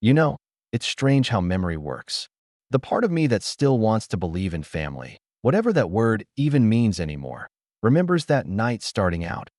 You know, it's strange how memory works. The part of me that still wants to believe in family, whatever that word even means anymore, remembers that night starting out.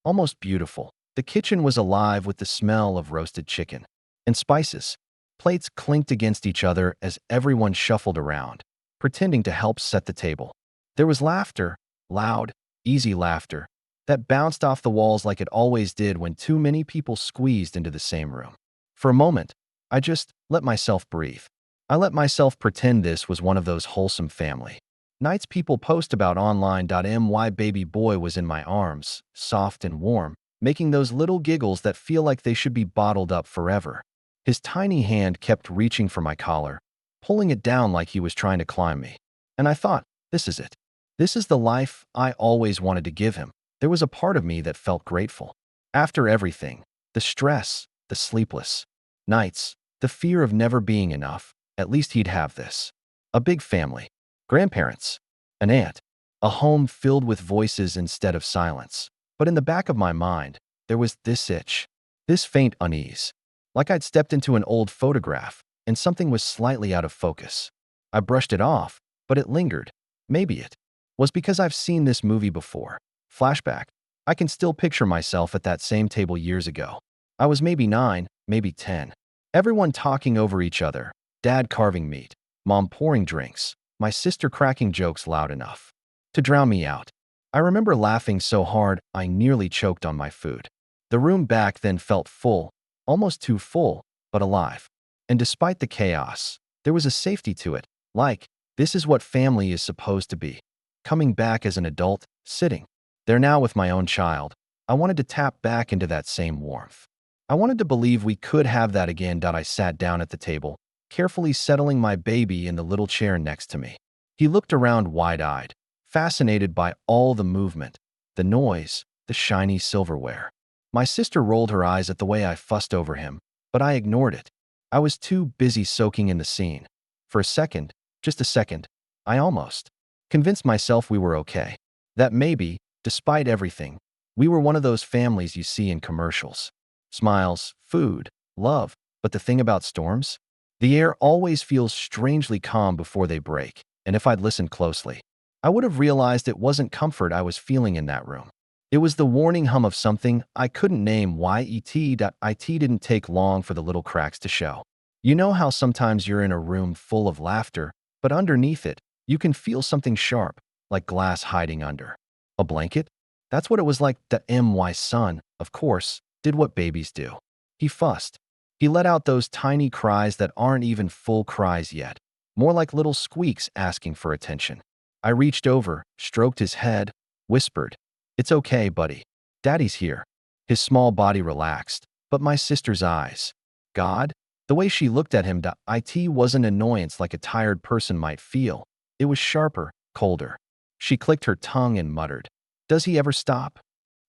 Almost beautiful. The kitchen was alive with the smell of roasted chicken and spices. Plates clinked against each other as everyone shuffled around, pretending to help set the table. There was laughter, loud, easy laughter, that bounced off the walls like it always did when too many people squeezed into the same room. For a moment, I just let myself breathe. I let myself pretend this was one of those wholesome family nights people post about online. My baby boy was in my arms, soft and warm, making those little giggles that feel like they should be bottled up forever. His tiny hand kept reaching for my collar, pulling it down like he was trying to climb me. And I thought, this is it. This is the life I always wanted to give him. There was a part of me that felt grateful. After everything, the stress, the sleepless nights, the fear of never being enough, at least he'd have this. A big family, grandparents, an aunt, a home filled with voices instead of silence. But in the back of my mind, there was this itch, this faint unease, like I'd stepped into an old photograph and something was slightly out of focus. I brushed it off, but it lingered. Maybe it was because I've seen this movie before. Flashback. I can still picture myself at that same table years ago. I was maybe 9, maybe 10. Everyone talking over each other, dad carving meat, mom pouring drinks, my sister cracking jokes loud enough to drown me out. I remember laughing so hard I nearly choked on my food. The room back then felt full, almost too full, but alive. And despite the chaos, there was a safety to it, like, this is what family is supposed to be. Coming back as an adult, sitting there now with my own child, I wanted to tap back into that same warmth. I wanted to believe we could have that again. I sat down at the table, carefully settling my baby in the little chair next to me. He looked around wide-eyed, fascinated by all the movement, the noise, the shiny silverware. My sister rolled her eyes at the way I fussed over him, but I ignored it. I was too busy soaking in the scene. For a second, just a second, I almost convinced myself we were okay. That maybe, despite everything, we were one of those families you see in commercials. Smiles, food, love. But the thing about storms? The air always feels strangely calm before they break, and if I'd listened closely, I would have realized it wasn't comfort I was feeling in that room. It was the warning hum of something I couldn't name. It didn't take long for the little cracks to show. You know how sometimes you're in a room full of laughter, but underneath it, you can feel something sharp, like glass hiding under a blanket? That's what it was like. My son, of course, did what babies do. He fussed. He let out those tiny cries that aren't even full cries yet, more like little squeaks asking for attention. I reached over, stroked his head, whispered, "It's okay, buddy. Daddy's here." His small body relaxed, but my sister's eyes. God? The way she looked at him. It wasn't annoyance like a tired person might feel. It was sharper, colder. She clicked her tongue and muttered, "Does he ever stop?"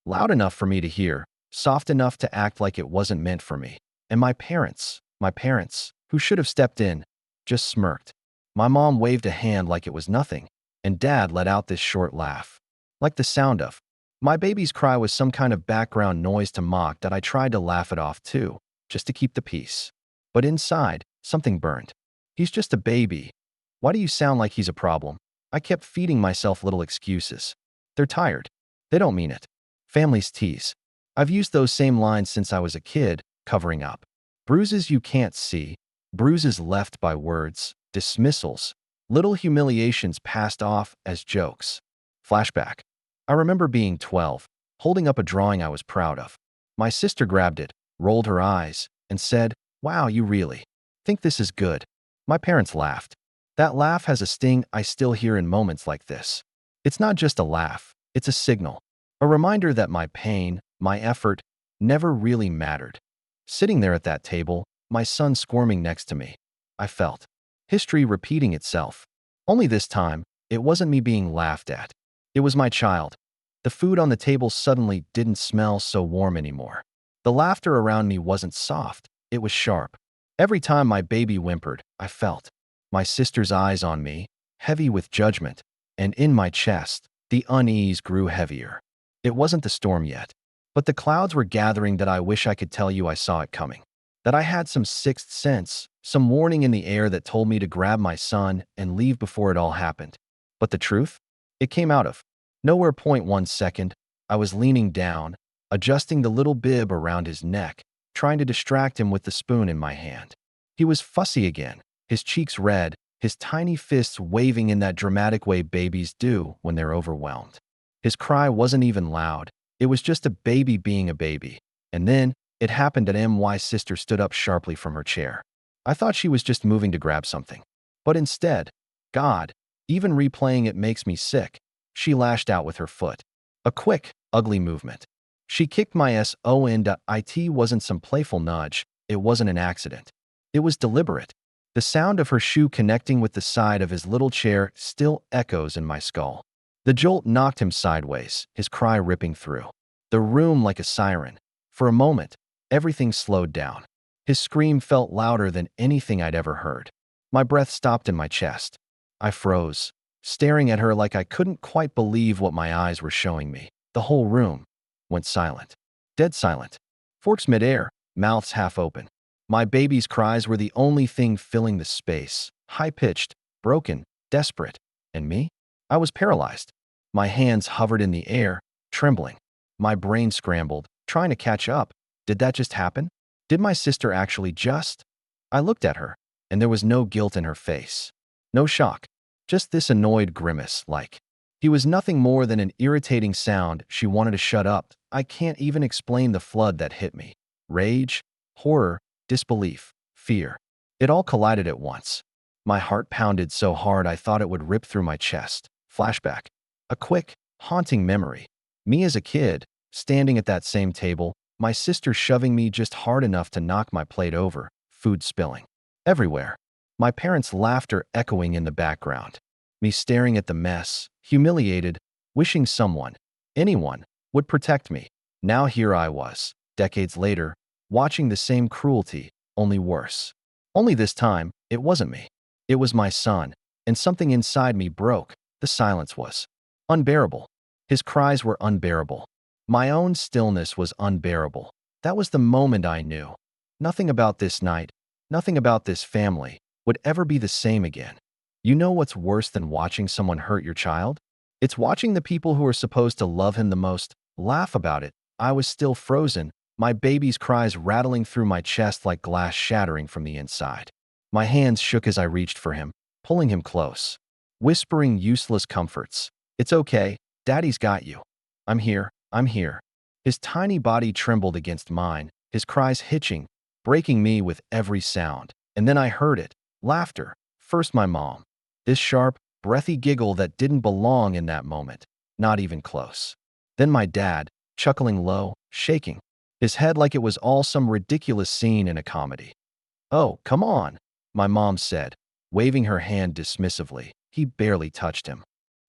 Loud enough for me to hear, soft enough to act like it wasn't meant for me. And my parents, who should have stepped in, just smirked. My mom waved a hand like it was nothing, and Dad let out this short laugh. Like the sound of my baby's cry was some kind of background noise to mock. That I tried to laugh it off too, just to keep the peace. But inside, something burned. He's just a baby. Why do you sound like he's a problem? I kept feeding myself little excuses. They're tired. They don't mean it. Families tease. I've used those same lines since I was a kid, covering up bruises you can't see, bruises left by words, dismissals, little humiliations passed off as jokes. Flashback. I remember being 12, holding up a drawing I was proud of. My sister grabbed it, rolled her eyes, and said, "Wow, you really think this is good?" My parents laughed. That laugh has a sting I still hear in moments like this. It's not just a laugh, it's a signal. A reminder that my pain, my effort, never really mattered. Sitting there at that table, my son squirming next to me, I felt history repeating itself. Only this time, it wasn't me being laughed at. It was my child. The food on the table suddenly didn't smell so warm anymore. The laughter around me wasn't soft, it was sharp. Every time my baby whimpered, I felt my sister's eyes on me, heavy with judgment, and in my chest, the unease grew heavier. It wasn't the storm yet, but the clouds were gathering that I wish I could tell you I saw it coming. that I had some sixth sense, some warning in the air that told me to grab my son and leave before it all happened. But the truth? It came out of nowhere. Point 1 second, I was leaning down, adjusting the little bib around his neck, trying to distract him with the spoon in my hand. He was fussy again, his cheeks red, his tiny fists waving in that dramatic way babies do when they're overwhelmed. His cry wasn't even loud. It was just a baby being a baby. And then it happened that MY's sister stood up sharply from her chair. I thought she was just moving to grab something. But instead, God, even replaying it makes me sick, she lashed out with her foot. A quick, ugly movement. She kicked my son. It wasn't some playful nudge. It wasn't an accident. It was deliberate. The sound of her shoe connecting with the side of his little chair still echoes in my skull. The jolt knocked him sideways, his cry ripping through the room like a siren. For a moment, everything slowed down. His scream felt louder than anything I'd ever heard. My breath stopped in my chest. I froze, staring at her like I couldn't quite believe what my eyes were showing me. The whole room went silent. Dead silent. Forks midair, mouths half open. My baby's cries were the only thing filling the space, high-pitched, broken, desperate. And me? I was paralyzed. My hands hovered in the air, trembling. My brain scrambled, trying to catch up. Did that just happen? Did my sister actually just? I looked at her, and there was no guilt in her face. No shock. Just this annoyed grimace, like he was nothing more than an irritating sound she wanted to shut up. I can't even explain the flood that hit me. Rage, horror, disbelief, fear. It all collided at once. My heart pounded so hard I thought it would rip through my chest. Flashback. A quick, haunting memory. Me as a kid, standing at that same table, my sister shoving me just hard enough to knock my plate over, food spilling everywhere. My parents' laughter echoing in the background. Me staring at the mess, humiliated, wishing someone, anyone, would protect me. Now here I was, decades later, watching the same cruelty, only worse. Only this time, it wasn't me. It was my son, and something inside me broke. The silence was unbearable. His cries were unbearable. My own stillness was unbearable. That was the moment I knew. Nothing about this night, nothing about this family, would ever be the same again. You know what's worse than watching someone hurt your child? It's watching the people who are supposed to love him the most laugh about it. I was still frozen, my baby's cries rattling through my chest like glass shattering from the inside. My hands shook as I reached for him, pulling him close, whispering useless comforts. It's okay, Daddy's got you. I'm here, I'm here. His tiny body trembled against mine, his cries hitching, breaking me with every sound. And then I heard it, laughter. First my mom. This sharp, breathy giggle that didn't belong in that moment, not even close. Then my dad, chuckling low, shaking his head like it was all some ridiculous scene in a comedy. Oh, come on, my mom said, waving her hand dismissively. He barely touched him.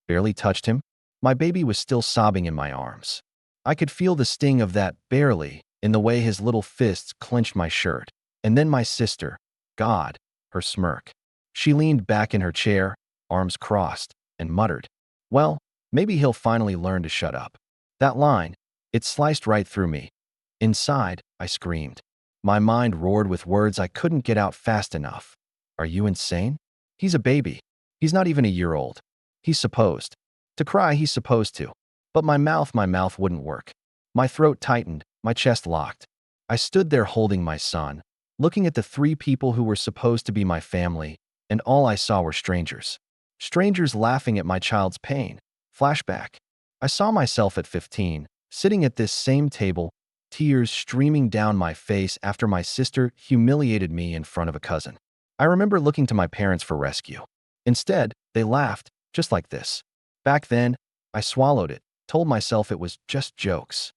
Barely touched him? My baby was still sobbing in my arms. I could feel the sting of that barely in the way his little fists clenched my shirt. And then my sister, God, her smirk. She leaned back in her chair, arms crossed, and muttered, well, maybe he'll finally learn to shut up. That line, it sliced right through me. Inside, I screamed. My mind roared with words I couldn't get out fast enough. Are you insane? He's a baby. He's not even a year old. He's supposed to cry, he's supposed to. But my mouth wouldn't work. My throat tightened, my chest locked. I stood there holding my son, looking at the three people who were supposed to be my family, and all I saw were strangers. Strangers laughing at my child's pain. Flashback. I saw myself at 15, sitting at this same table, tears streaming down my face after my sister humiliated me in front of a cousin. I remember looking to my parents for rescue. Instead, they laughed, just like this. Back then, I swallowed it, told myself it was just jokes.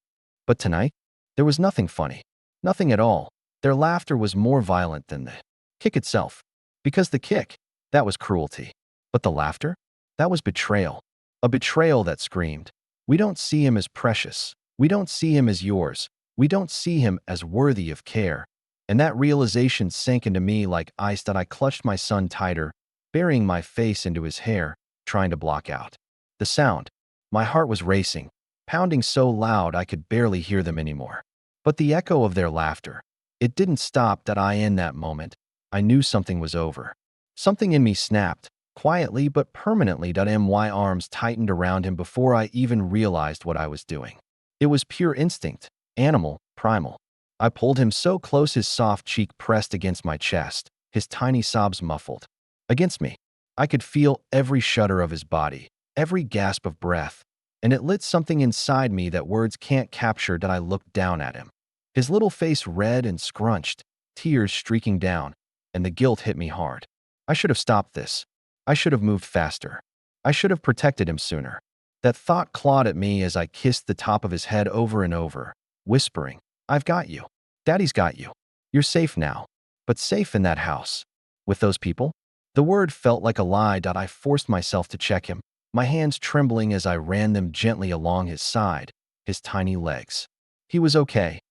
But tonight, there was nothing funny. Nothing at all. Their laughter was more violent than the kick itself. Because the kick, that was cruelty. But the laughter? That was betrayal. A betrayal that screamed, we don't see him as precious. We don't see him as yours. We don't see him as worthy of care. And that realization sank into me like ice that I clutched my son tighter, burying my face into his hair, trying to block out the sound. My heart was racing, pounding so loud I could barely hear them anymore. But the echo of their laughter, It didn't stop that I in that moment. I knew something was over. Something in me snapped, quietly but permanently. My arms tightened around him before I even realized what I was doing. It was pure instinct, animal, primal. I pulled him so close his soft cheek pressed against my chest, his tiny sobs muffled against me. I could feel every shudder of his body, every gasp of breath, and it lit something inside me that words can't capture. I looked down at him. His little face red and scrunched, tears streaking down, and the guilt hit me hard. I should have stopped this. I should have moved faster. I should have protected him sooner. That thought clawed at me as I kissed the top of his head over and over, whispering, "I've got you. Daddy's got you. You're safe now." But safe in that house. With those people? The word felt like a lie. I forced myself to check him, my hands trembling as I ran them gently along his side, his tiny legs. He was okay.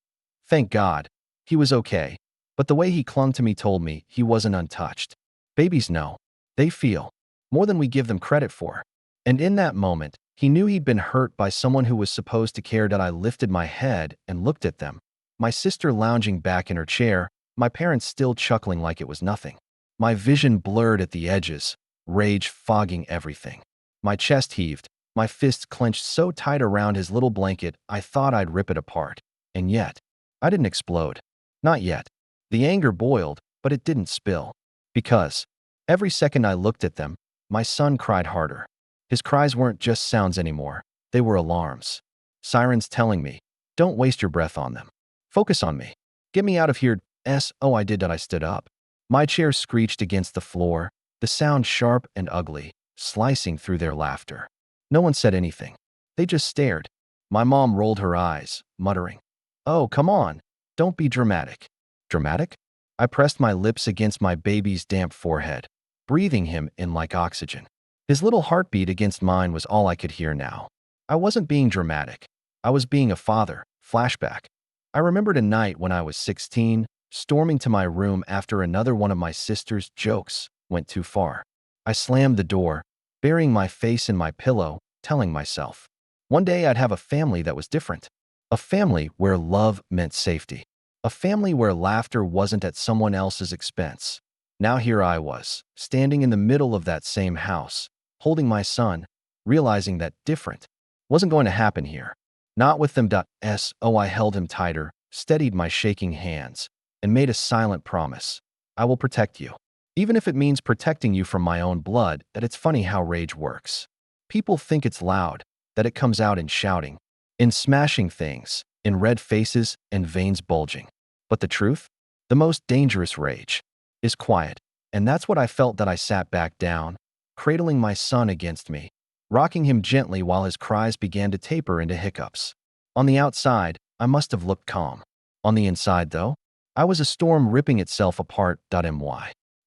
Thank God. He was okay. But the way he clung to me told me he wasn't untouched. Babies know. They feel. More than we give them credit for. And in that moment, he knew he'd been hurt by someone who was supposed to care. I lifted my head and looked at them. My sister lounging back in her chair, my parents still chuckling like it was nothing. My vision blurred at the edges, rage fogging everything. My chest heaved, my fists clenched so tight around his little blanket I thought I'd rip it apart. And yet, I didn't explode. Not yet. The anger boiled, but it didn't spill. Because every second I looked at them, my son cried harder. His cries weren't just sounds anymore. They were alarms. Sirens telling me, "Don't waste your breath on them. Focus on me. Get me out of here." Oh, I did that. I stood up. My chair screeched against the floor, the sound sharp and ugly, slicing through their laughter. No one said anything. They just stared. My mom rolled her eyes, muttering, "Oh, come on. Don't be dramatic." Dramatic? I pressed my lips against my baby's damp forehead, breathing him in like oxygen. His little heartbeat against mine was all I could hear now. I wasn't being dramatic. I was being a father. Flashback. I remembered a night when I was 16, storming to my room after another one of my sister's jokes went too far. I slammed the door, burying my face in my pillow, telling myself, one day I'd have a family that was different. A family where love meant safety. A family where laughter wasn't at someone else's expense. Now here I was, standing in the middle of that same house, holding my son, realizing that different wasn't going to happen here. Not with them. Oh, I held him tighter, steadied my shaking hands, and made a silent promise. I will protect you. Even if it means protecting you from my own blood. That it's funny how rage works. People think it's loud, that it comes out in shouting, in smashing things, in red faces and veins bulging. But the truth? The most dangerous rage is quiet. And that's what I felt. That I sat back down, cradling my son against me, rocking him gently while his cries began to taper into hiccups. On the outside, I must have looked calm. On the inside, though, I was a storm ripping itself apart.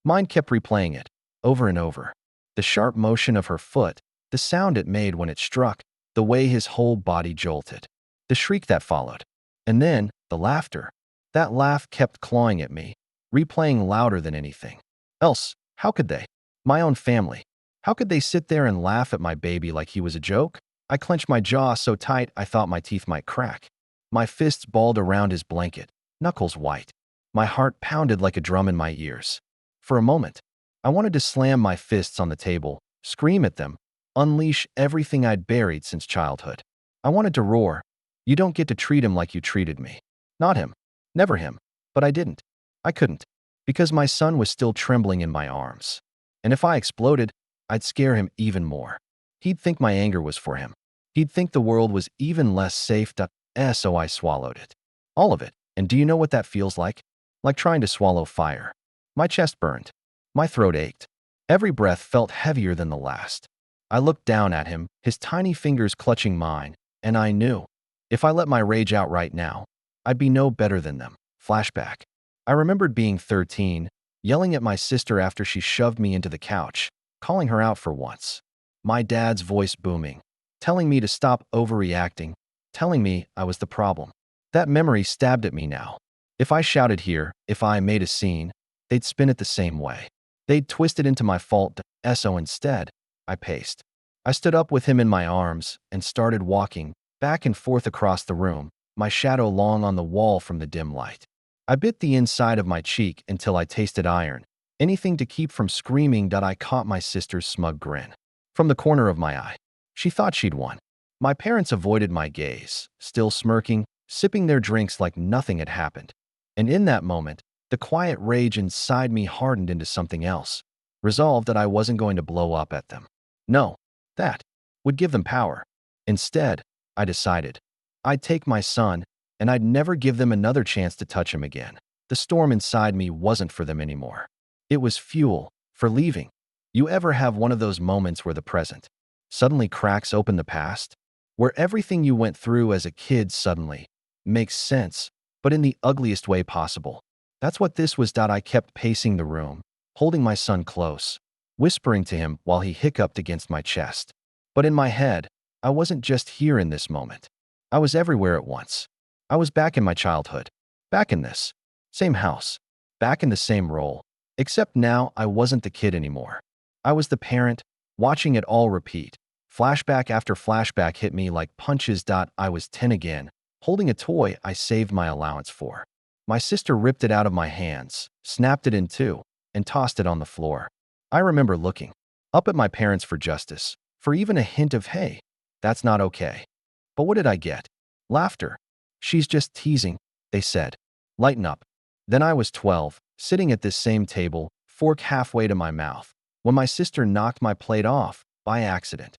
Mind kept replaying it, over and over. The sharp motion of her foot, the sound it made when it struck, the way his whole body jolted, the shriek that followed. And then, the laughter. That laugh kept clawing at me, replaying louder than anything else. How could they? My own family. How could they sit there and laugh at my baby like he was a joke? I clenched my jaw so tight I thought my teeth might crack. My fists balled around his blanket, knuckles white. My heart pounded like a drum in my ears. For a moment, I wanted to slam my fists on the table, scream at them, unleash everything I'd buried since childhood. I wanted to roar, "You don't get to treat him like you treated me." Not him. Never him. But I didn't. I couldn't. Because my son was still trembling in my arms. And if I exploded, I'd scare him even more. He'd think my anger was for him. He'd think the world was even less safe. So I swallowed it. All of it. And do you know what that feels like? Like trying to swallow fire. My chest burned. My throat ached. Every breath felt heavier than the last. I looked down at him, his tiny fingers clutching mine, and I knew, if I let my rage out right now, I'd be no better than them. Flashback. I remembered being 13, yelling at my sister after she shoved me into the couch, calling her out for once. My dad's voice booming, telling me to stop overreacting, telling me I was the problem. That memory stabbed at me now. If I shouted here, if I made a scene, they'd spin it the same way. They'd twist it into my fault. So instead, I paced. I stood up with him in my arms and started walking back and forth across the room, my shadow long on the wall from the dim light. I bit the inside of my cheek until I tasted iron. Anything to keep from screaming. I caught my sister's smug grin from the corner of my eye. She thought she'd won. My parents avoided my gaze, still smirking, sipping their drinks like nothing had happened. And in that moment, the quiet rage inside me hardened into something else, resolved that I wasn't going to blow up at them. No, that would give them power. Instead, I decided, I'd take my son, and I'd never give them another chance to touch him again. The storm inside me wasn't for them anymore. It was fuel for leaving. You ever have one of those moments where the present suddenly cracks open the past? Where everything you went through as a kid suddenly makes sense, but in the ugliest way possible. That's what this was. I kept pacing the room, holding my son close, whispering to him while he hiccuped against my chest. But in my head, I wasn't just here in this moment. I was everywhere at once. I was back in my childhood, back in this same house, back in the same role, except now I wasn't the kid anymore. I was the parent, watching it all repeat. Flashback after flashback hit me like punches. I was 10 again, holding a toy I saved my allowance for. My sister ripped it out of my hands, snapped it in two, and tossed it on the floor. I remember looking up at my parents for justice, for even a hint of, hey, that's not okay. But what did I get? Laughter. She's just teasing, they said. Lighten up. Then I was 12, sitting at this same table, fork halfway to my mouth, when my sister knocked my plate off by accident.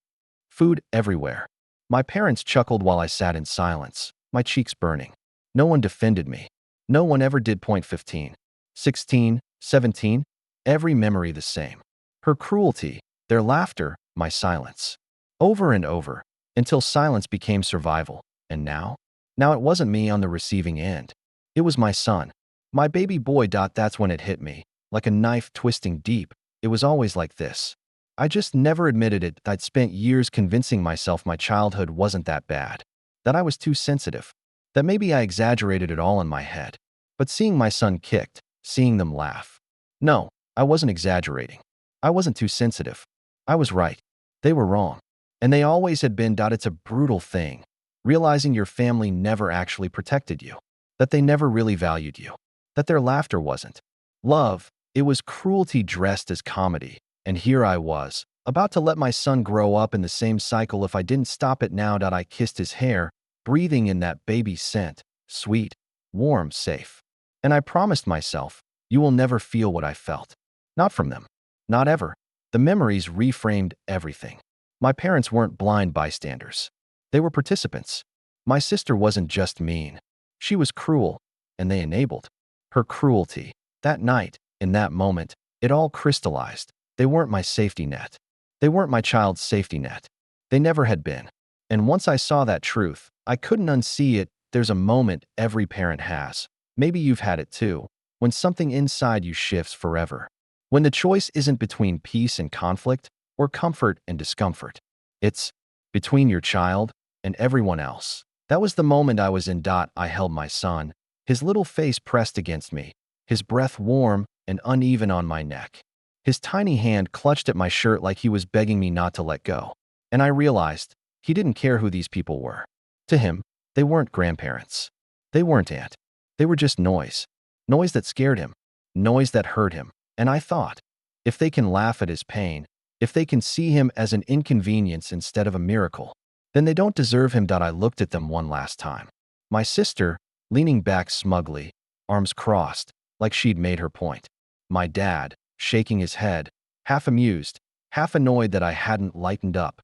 Food everywhere. My parents chuckled while I sat in silence, my cheeks burning. No one defended me. No one ever did. 15, 16, 17, every memory the same. Her cruelty, their laughter, my silence. Over and over, until silence became survival. And now? Now it wasn't me on the receiving end. It was my son, my baby boy. That's when it hit me, like a knife twisting deep. It was always like this. I just never admitted it. I'd spent years convincing myself my childhood wasn't that bad, that I was too sensitive, that maybe I exaggerated it all in my head. But seeing my son kicked, seeing them laugh. No, I wasn't exaggerating. I wasn't too sensitive. I was right. They were wrong. And they always had been. It's a brutal thing, realizing your family never actually protected you, that they never really valued you, that their laughter wasn't love. It was cruelty dressed as comedy. And here I was, about to let my son grow up in the same cycle if I didn't stop it now. I kissed his hair, breathing in that baby scent, sweet, warm, safe. And I promised myself, you will never feel what I felt. Not from them. Not ever. The memories reframed everything. My parents weren't blind bystanders. They were participants. My sister wasn't just mean. She was cruel, and they enabled her cruelty. That night, in that moment, it all crystallized. They weren't my safety net. They weren't my child's safety net. They never had been. And once I saw that truth, I couldn't unsee it. There's a moment every parent has. Maybe you've had it too, when something inside you shifts forever. When the choice isn't between peace and conflict, or comfort and discomfort. It's between your child and everyone else. That was the moment I was in. I held my son, his little face pressed against me, his breath warm and uneven on my neck. His tiny hand clutched at my shirt like he was begging me not to let go. And I realized he didn't care who these people were. To him, they weren't grandparents. They weren't aunt. They were just noise. Noise that scared him. Noise that hurt him. And I thought, if they can laugh at his pain, if they can see him as an inconvenience instead of a miracle, then they don't deserve him. I looked at them one last time. My sister, leaning back smugly, arms crossed, like she'd made her point. My dad, shaking his head, half amused, half annoyed that I hadn't lightened up.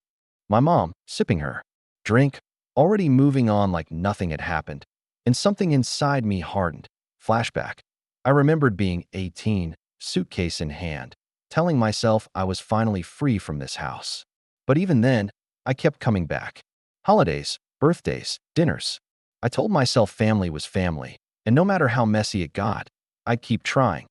My mom, sipping her drink, already moving on like nothing had happened. And something inside me hardened. Flashback. I remembered being 18, suitcase in hand, telling myself I was finally free from this house. But even then, I kept coming back. Holidays, birthdays, dinners. I told myself family was family, and no matter how messy it got, I'd keep trying.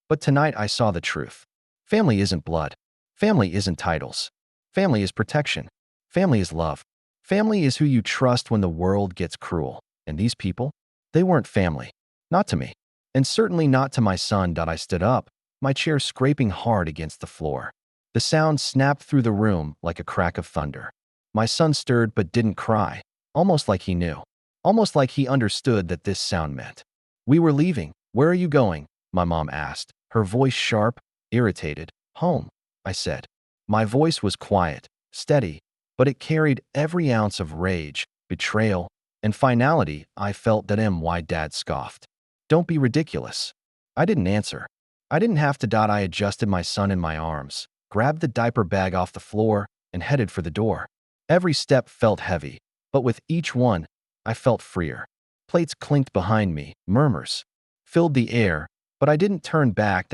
But tonight I saw the truth. Family isn't blood. Family isn't titles. Family is protection. Family is love. Family is who you trust when the world gets cruel. And these people? They weren't family. Not to me. And certainly not to my son. I stood up, my chair scraping hard against the floor. The sound snapped through the room like a crack of thunder. My son stirred but didn't cry, almost like he knew. Almost like he understood that this sound meant We were leaving. Where are you going? My mom asked, her voice sharp, irritated. Home, I said. My voice was quiet, steady, but it carried every ounce of rage, betrayal, and finality. I felt that why Dad scoffed. Don't be ridiculous. I didn't answer. I didn't have to. I adjusted my son in my arms, grabbed the diaper bag off the floor, and headed for the door. Every step felt heavy, but with each one, I felt freer. Plates clinked behind me, murmurs filled the air, but I didn't turn back.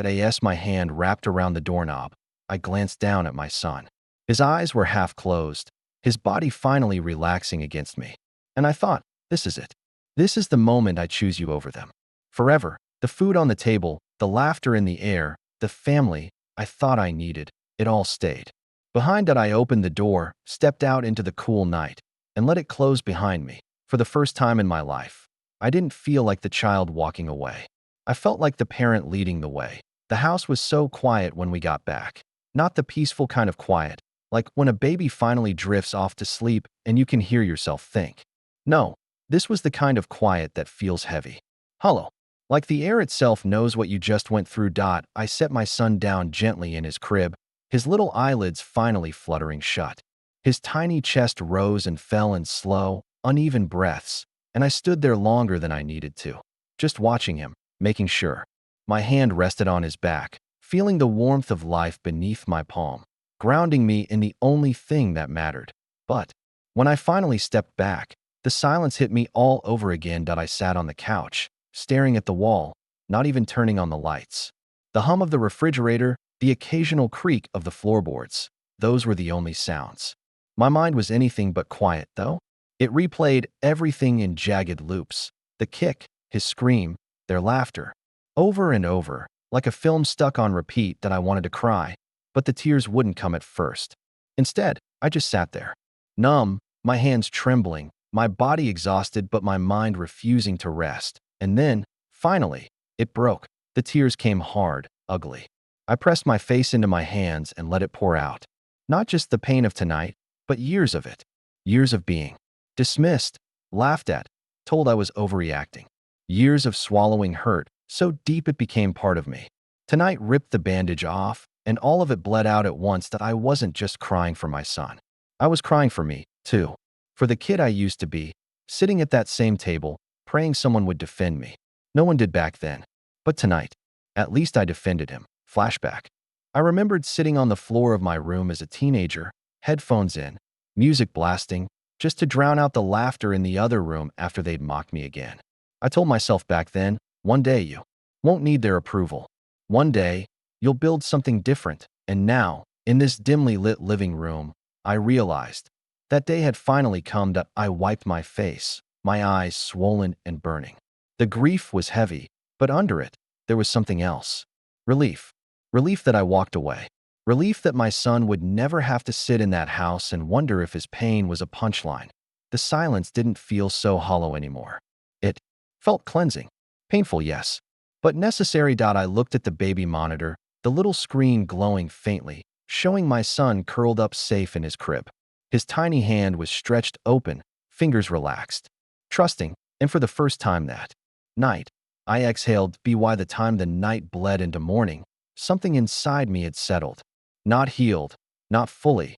My hand wrapped around the doorknob. I glanced down at my son. His eyes were half closed, his body finally relaxing against me. And I thought, this is it. This is the moment I choose you over them. Forever. The food on the table, the laughter in the air, the family I thought I needed, it all stayed. Behind that, I opened the door, stepped out into the cool night, and let it close behind me. For the first time in my life, I didn't feel like the child walking away. I felt like the parent leading the way. The house was so quiet when we got back. Not the peaceful kind of quiet, like when a baby finally drifts off to sleep and you can hear yourself think. No, this was the kind of quiet that feels heavy. Hollow. Like the air itself knows what you just went through. I set my son down gently in his crib, his little eyelids finally fluttering shut. His tiny chest rose and fell in slow, uneven breaths, and I stood there longer than I needed to, just watching him, making sure. My hand rested on his back, feeling the warmth of life beneath my palm, grounding me in the only thing that mattered. But when I finally stepped back, the silence hit me all over again. I sat on the couch, staring at the wall, not even turning on the lights. The hum of the refrigerator, the occasional creak of the floorboards, those were the only sounds. My mind was anything but quiet, though. It replayed everything in jagged loops. The kick, his scream, their laughter. Over and over, like a film stuck on repeat. I wanted to cry, but the tears wouldn't come at first. Instead, I just sat there, numb, my hands trembling, my body exhausted but my mind refusing to rest. And then, finally, it broke. The tears came hard, ugly. I pressed my face into my hands and let it pour out. Not just the pain of tonight, but years of it. Years of being dismissed, laughed at, told I was overreacting. Years of swallowing hurt, so deep it became part of me. Tonight ripped the bandage off, and all of it bled out at once. I wasn't just crying for my son. I was crying for me, too. For the kid I used to be, sitting at that same table, praying someone would defend me. No one did back then. But tonight, at least I defended him. Flashback. I remembered sitting on the floor of my room as a teenager, headphones in, music blasting, just to drown out the laughter in the other room after they'd mocked me again. I told myself back then, one day you won't need their approval. One day, you'll build something different. And now, in this dimly lit living room, I realized that day had finally come. I wiped my face, my eyes swollen and burning. The grief was heavy, but under it, there was something else. Relief. Relief that I walked away. Relief that my son would never have to sit in that house and wonder if his pain was a punchline. The silence didn't feel so hollow anymore. It felt cleansing. Painful, yes, but necessary. I looked at the baby monitor, the little screen glowing faintly, showing my son curled up safe in his crib. His tiny hand was stretched open, fingers relaxed. Trusting, and for the first time that night, I exhaled. By the time the night bled into morning, something inside me had settled. Not healed, not fully,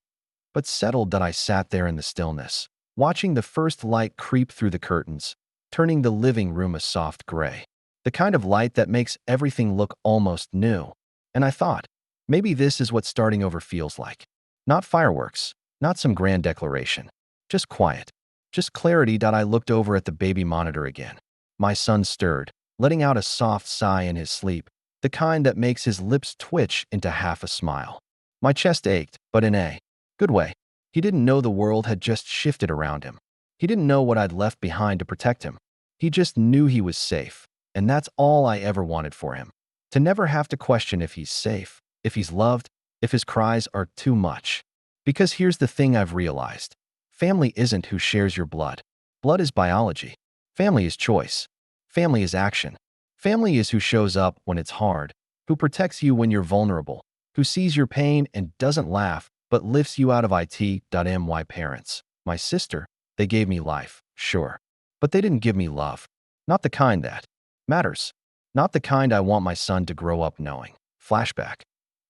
but settled. I sat there in the stillness, watching the first light creep through the curtains, turning the living room a soft gray. The kind of light that makes everything look almost new. And I thought, maybe this is what starting over feels like. Not fireworks, not some grand declaration, just quiet, just clarity. I looked over at the baby monitor again. My son stirred, letting out a soft sigh in his sleep, the kind that makes his lips twitch into half a smile. My chest ached, but in a good way. He didn't know the world had just shifted around him. He didn't know what I'd left behind to protect him. He just knew he was safe, and that's all I ever wanted for him. To never have to question if he's safe, if he's loved, if his cries are too much. Because here's the thing I've realized. Family isn't who shares your blood. Blood is biology. Family is choice. Family is action. Family is who shows up when it's hard, who protects you when you're vulnerable, who sees your pain and doesn't laugh, but lifts you out of it. My parents, my sister, they gave me life, sure. But they didn't give me love. Not the kind that matters. Not the kind I want my son to grow up knowing. Flashback.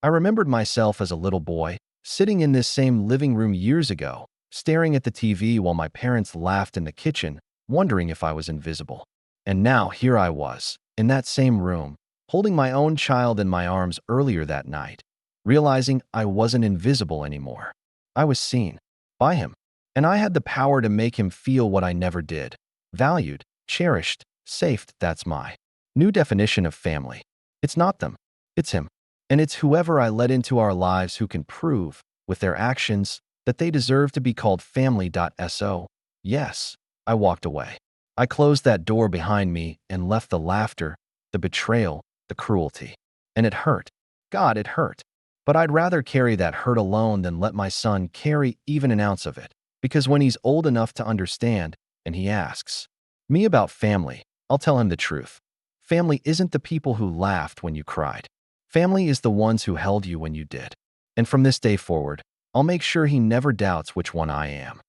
I remembered myself as a little boy, sitting in this same living room years ago, staring at the TV while my parents laughed in the kitchen, wondering if I was invisible. And now here I was, in that same room, holding my own child in my arms earlier that night, realizing I wasn't invisible anymore. I was seen by him, and I had the power to make him feel what I never did. Valued, cherished, safe. That's my new definition of family. It's not them, it's him. And it's whoever I let into our lives who can prove, with their actions, that they deserve to be called family. So, yes, I walked away. I closed that door behind me and left the laughter, the betrayal, the cruelty. And it hurt. God, it hurt. But I'd rather carry that hurt alone than let my son carry even an ounce of it. Because when he's old enough to understand, and he asks me about family, I'll tell him the truth. Family isn't the people who laughed when you cried. Family is the ones who held you when you did. And from this day forward, I'll make sure he never doubts which one I am.